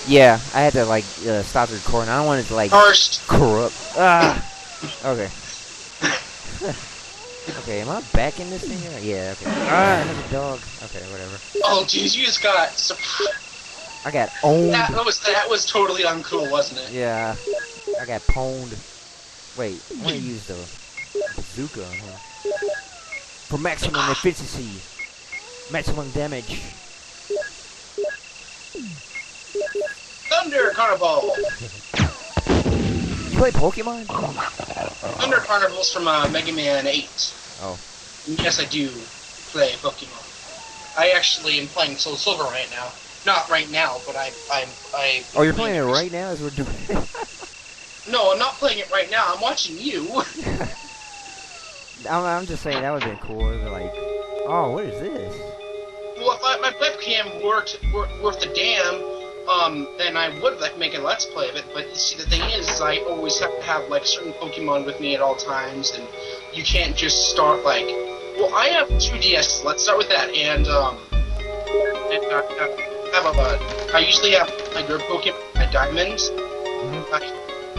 Yeah, I had to like stop the recording. I don't want it to like First. corrupt. Ah. Okay. Okay, am I back in this thing? Yeah. Okay. Ah, another dog. Okay, whatever. Oh, jeez, you just got. I got owned. That was totally uncool, wasn't it? Yeah, I got pwned. Wait, I'm gonna use the bazooka on him for maximum efficiency, maximum damage. Thunder Carnival. You play Pokemon? Thunder Carnival's from Mega Man 8. Oh. Yes, I do play Pokemon. I actually am playing Soul Silver right now. Not right now, but I. Oh, you're playing it right now as we're doing it? No, I'm not playing it right now. I'm watching you. I'm just saying that would have been cool. It was like, oh, what is this? Well, if my webcam worked the damn, then I would like make a let's play of it. But you see, the thing is I always have to have like certain Pokemon with me at all times, and you can't just start like. Well, I have 2DS. Let's start with that, and I usually have my good Pokemon, my diamonds.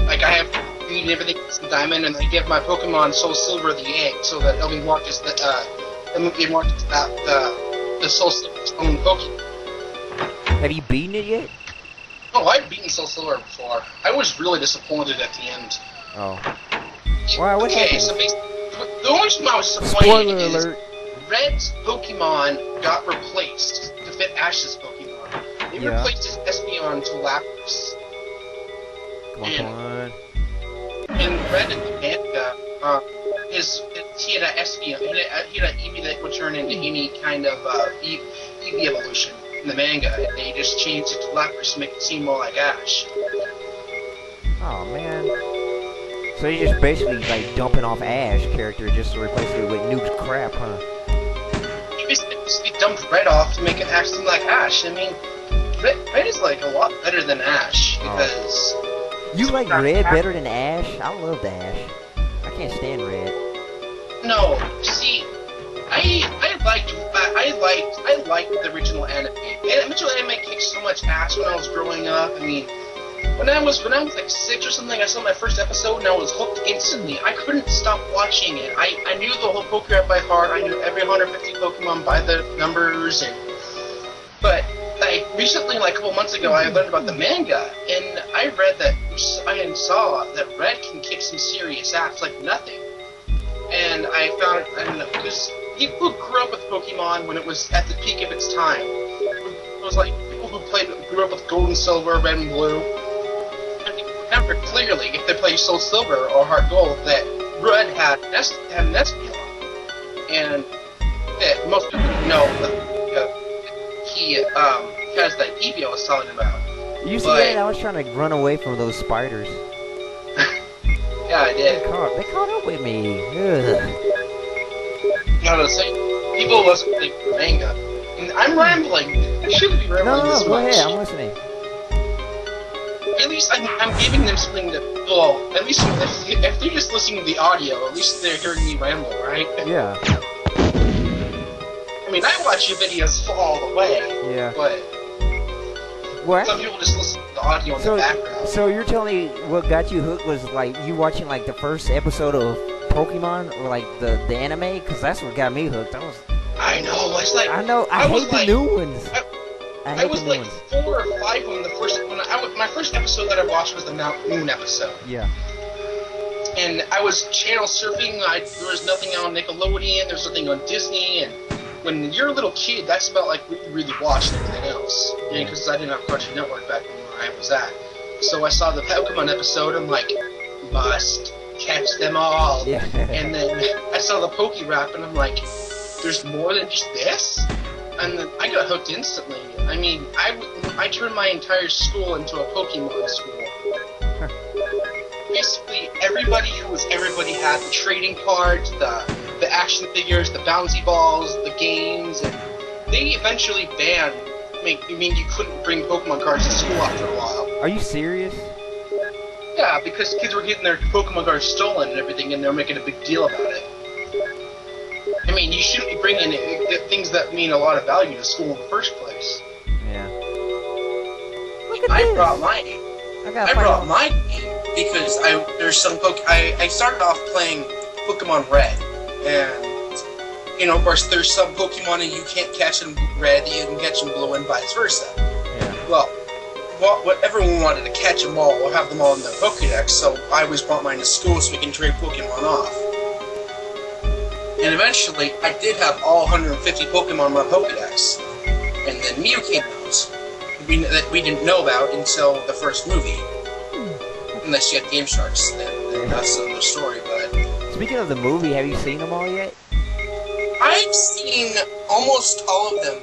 I have green and everything in diamond, and I give my Pokemon Soul Silver the egg, so that it'll be marked as the Soul Silver's own Pokemon. Have you beaten it yet? Oh, I've beaten Soul Silver before. I was really disappointed at the end. Oh. Wow, what okay, happened? so basically, the only reason I was disappointed Spoiler is alert. Red's Pokemon got replaced to fit Ash's Pokemon. They replaced his Espeon to Lapras. Come on. In Red and Manga, he had an Espeon, he had an Eevee that would turn into any kind of Eevee evolution in the manga, and they just changed it to Lapras to make it seem more like Ash. Oh man. So you just basically like dumping off Ash character just to replace it with Noob's crap, huh? He basically dumped Red off to make it act seem like Ash. I mean, Red is like a lot better than Ash because. You like Red better than Ash? I love the Ash. I can't stand Red. No, see, I liked the original anime. The original anime kicked so much ass when I was growing up. I mean, when I was like 6 or something, I saw my first episode and I was hooked instantly. I couldn't stop watching it. I knew the whole Pokemon by heart. I knew every 150 Pokemon by the numbers, but like recently, like a couple months ago, I learned about the manga, and I read that I saw that Red can kick some serious ass like nothing. And I found, because people who grew up with Pokemon when it was at the peak of its time, it was like people who grew up with Gold and Silver, Red and Blue, and you remember clearly if they played Soul Silver or Heart Gold that Red had an Espeon, and that most people know that he has that Eevee I was telling about. You see that? I was trying to run away from those spiders. Yeah, I did. They caught up with me. Ugh. No, the same people listen to the manga. And I'm rambling. I shouldn't be rambling this much. Go ahead. I'm listening. At least I'm giving them something to. Well, at least if they're just listening to the audio, at least they're hearing me ramble, right? Yeah. I mean, I watch your videos all the way. Yeah. But what? Some people just listen to the audio in the background. So you're telling me what got you hooked was like you watching like the first episode of Pokemon or like the anime? Because that's what got me hooked. I know. It's like I hate the new ones. I was like 4 or 5 when the first my first episode that I watched was the Mount Moon episode. Yeah. And I was channel surfing. There was nothing on Nickelodeon. There was nothing on Disney. And when you're a little kid, that's about like what you really watch and everything else. Because I didn't have Cartoon Network back where I was at. So I saw the Pokemon episode. I'm like, must catch them all. Yeah. And then I saw the Poke Rap, and I'm like, there's more than just this. And then I got hooked instantly. I mean, I turned my entire school into a Pokemon school. Basically, everybody had the trading cards, the action figures, the bouncy balls, the games, and they eventually banned. I mean, you couldn't bring Pokemon cards to school after a while. Are you serious? Yeah, because kids were getting their Pokemon cards stolen and everything, and they're making a big deal about it. I mean, you shouldn't be bringing things that mean a lot of value to school in the first place. Yeah. Look at I this. brought my I game because there's some I started off playing Pokemon Red, and you know, of course, there's some Pokemon and you can't catch in Red, you can catch in Blue, and vice versa. Yeah. Well, what everyone wanted to catch them all or have them all in their Pokédex, so I always brought mine to school so we can trade Pokemon off. And eventually, I did have all 150 Pokemon in my Pokédex, and then Mew came out that we didn't know about until the first movie. Unless you had Game Sharks, then that's another story. But Speaking of the movie, have you seen them all yet? I've seen almost all of them.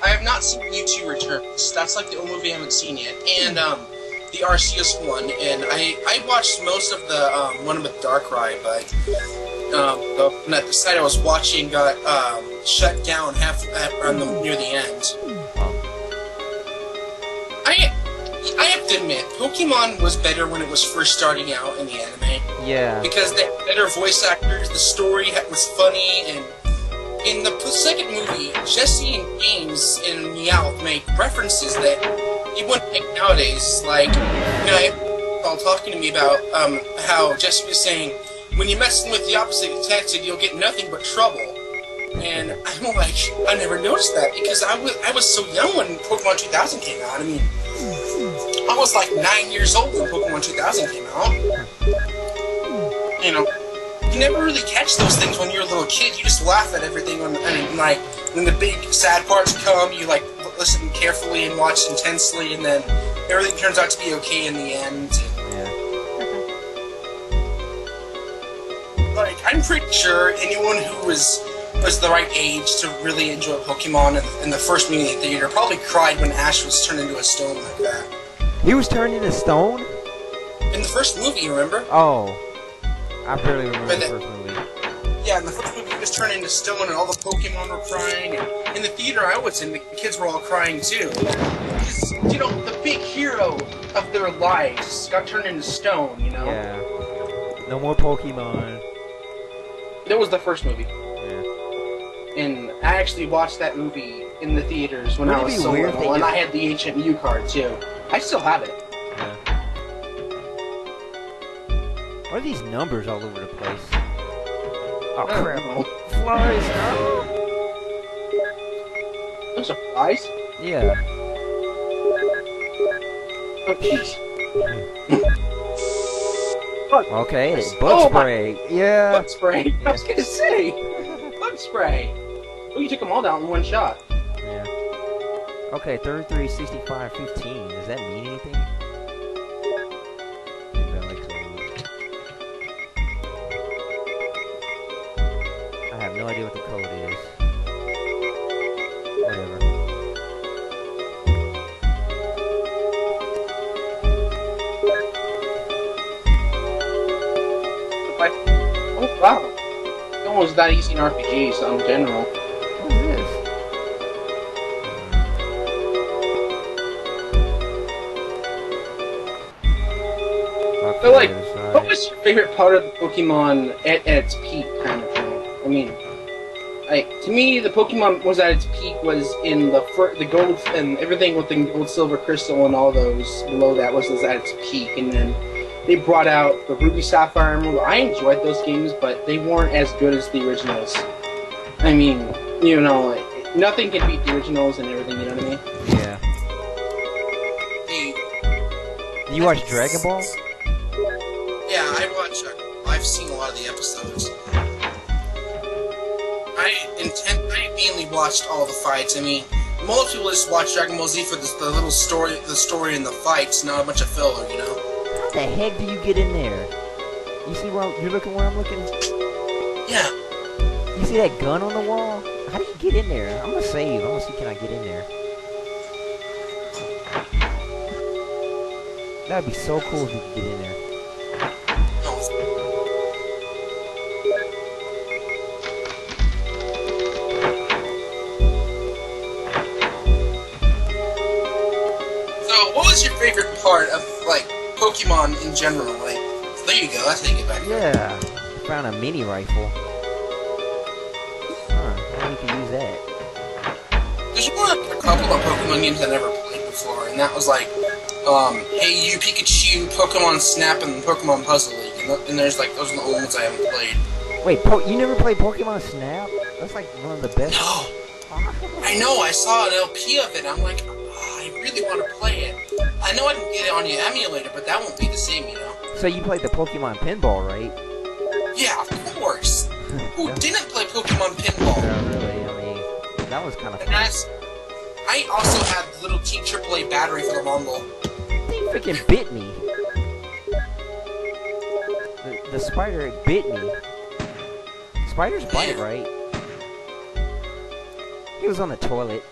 I have not seen Mewtwo Returns. That's like the only movie I haven't seen yet. And the Arceus one. And I watched most of the one with Darkrai, but the site I was watching got shut down near the end. I have to admit, Pokemon was better when it was first starting out in the anime. Yeah. Because they had better voice actors, the story was funny, and in the second movie, Jesse and James and Meowth make references that you wouldn't make nowadays. Like, you know, while talking to me about how Jesse was saying, when you're messing with the opposite sex, you'll get nothing but trouble. And I'm like, I never noticed that because I was so young when Pokemon 2000 came out. I mean, I was like 9 years old when Pokemon 2000 came out. You know, you never really catch those things when you're a little kid. You just laugh at everything. Like, when the big sad parts come, you like listen carefully and watch intensely, and then everything turns out to be okay in the end. Yeah. Like, I'm pretty sure anyone who was the right age to really enjoy Pokemon in the first movie in the theater probably cried when Ash was turned into a stone like that. He was turned into stone? In the first movie, remember? Oh. I barely remember the first movie. Yeah, in the first movie he was turned into stone and all the Pokemon were crying. And in the theater I was in, the kids were all crying too. Because, you know, the big hero of their lives got turned into stone, you know? Yeah. No more Pokemon. That was the first movie. Yeah. And I actually watched that movie in the theaters when I was so little, and I had the Ancient Mew card too. I still have it. Yeah. What are these numbers all over the place? Oh crap! Flies! No. Those are flies? Yeah. Oh jeez. Okay, bug spray. Yeah. Bug spray. Yeah. I was gonna say bug spray. Oh, you took them all down in one shot. Yeah. Okay, 33, 65, 15. Does that mean anything? I have no idea what the code is. Whatever. Oh wow. It almost that easy in RPGs in general. What is this? So, like, what was your favorite part of the Pokemon at its peak, kind of thing? I mean, like, to me, the Pokemon was at its peak was in the gold and everything with the gold, silver, crystal, and all those below that was at its peak, and then they brought out the Ruby, Sapphire, Emerald. I enjoyed those games, but they weren't as good as the originals. I mean, you know, like, nothing can beat the originals and everything. You know what I mean? Yeah. You watch Dragon Ball? Yeah, I've seen a lot of the episodes. I mainly watched all the fights. I mean, most people just watch Dragon Ball Z for the little story, and the fights, not a bunch of filler, you know. How the heck do you get in there? You see where you're looking where I'm looking? Yeah. You see that gun on the wall? How do you get in there? I'm gonna save. I'm gonna see can I get in there. That'd be so cool if you could get in there. What was your favorite part of, like, Pokemon in general? Like, there you go, that's how you get back. Yeah, found a mini rifle. Huh, now you can use that. There's a couple of Pokemon games I never played before, and that was like, Hey You Pikachu, Pokemon Snap, and Pokemon Puzzle League. And there's like, those are the only ones I haven't played. Wait, you never played Pokemon Snap? That's like one of the best. No! I know, I saw an LP of it, I'm like, oh, I really want to play it. I know I can get it on the emulator, but that won't be the same, you know? So you played the Pokemon Pinball, right? Yeah, of course! Who didn't play Pokemon Pinball? Yeah, really, I mean, that was kind of fun. I also had the little Team AAA battery for the Mongol. They freaking bit me. The spider bit me. Spiders bite, right? He was on the toilet.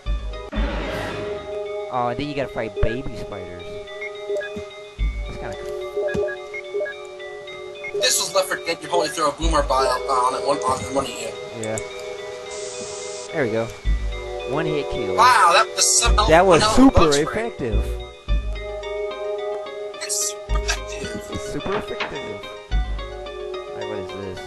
Oh, and then you gotta fight baby spiders. That's kind of cool. This was Left 4 Dead. You probably throw a boomer bile on it, on one of you. Yeah. There we go. One hit kill. Wow, that was that was super effective. It's super effective. Super effective. Alright, what is this?